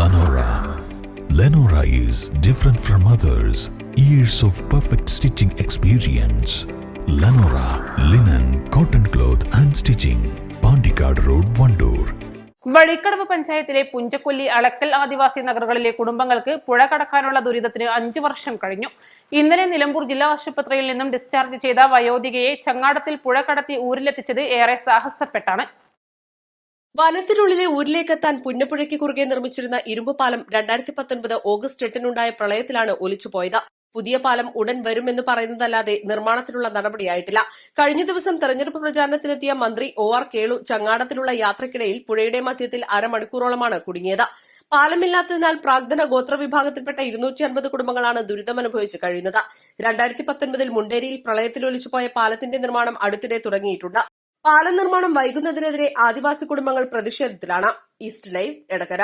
Lenora. Lenora is different from others. Years of perfect stitching experience. Lenora linen, cotton cloth and stitching. Pandikad Road, Vandoor. Vazhikkadavu പഞ്ചായത്തിലെ പുഞ്ചക്കൊല്ലി അളക്കൽ ആദിവാസി നഗറുകളിലെ കുടുംബങ്ങൾക്ക് പുഴ കടക്കാനുള്ള ദുരിതത്തിന് 5 വർഷം കഴിഞ്ഞു. ഇന്നലെ നിലമ്പൂർ ജില്ലാ ആശുപത്രിയിൽ നിന്നും ഡിസ്ചാർജ് ചെയ്ത വയോധികയെ ചങ്ങാടത്തിൽ പുഴ കടത്തി ഊരിലെത്തിച്ചത് ഏറെ സാഹസപ്പെട്ടാണ്. വനത്തിനുള്ളിലെ ഊരിലേക്കെത്താൻ പുന്നപ്പുഴയ്ക്ക് കുറുകെ നിർമ്മിച്ചിരുന്ന ഇരുമ്പ് പാലം 2019 ഓഗസ്റ്റ് 8-നുണ്ടായ പ്രളയത്തിലാണ് ഒലിച്ചുപോയത്. പുതിയ പാലം ഉടൻ വരുമെന്ന് പറയുന്നതല്ലാതെ നിർമ്മാണത്തിനുള്ള നടപടിയായിട്ടില്ല. കഴിഞ്ഞ ദിവസം തെരഞ്ഞെടുപ്പ് പ്രചാരണത്തിനെത്തിയ മന്ത്രി OR കേളു ചങ്ങാടത്തിലുള്ള യാത്രക്കിടയിൽ പുഴയുടെ മധ്യത്തിൽ അരമണിക്കൂറോളമാണ് കുടുങ്ങിയത്. പാലമില്ലാത്തതിനാൽ പ്രാഗ്ധന ഗോത്രവിഭാഗത്തിൽപ്പെട്ട 250 കുടുംബങ്ങളാണ് ദുരിതമനുഭവിച്ച് കഴിയുന്നത്. 2019 മുണ്ടേരിയിൽ പ്രളയത്തിൽ ഒലിച്ചുപോയ പാലത്തിന്റെ നിർമ്മാണം അടുത്തിടെ തുടങ്ങിയിട്ടുണ്ട്. പാലം നിർമ്മാണം വൈകുന്നതിനെതിരെ ആദിവാസി കുടുംബങ്ങൾ പ്രതിഷേധത്തിലാണ്. East live, Edakkara.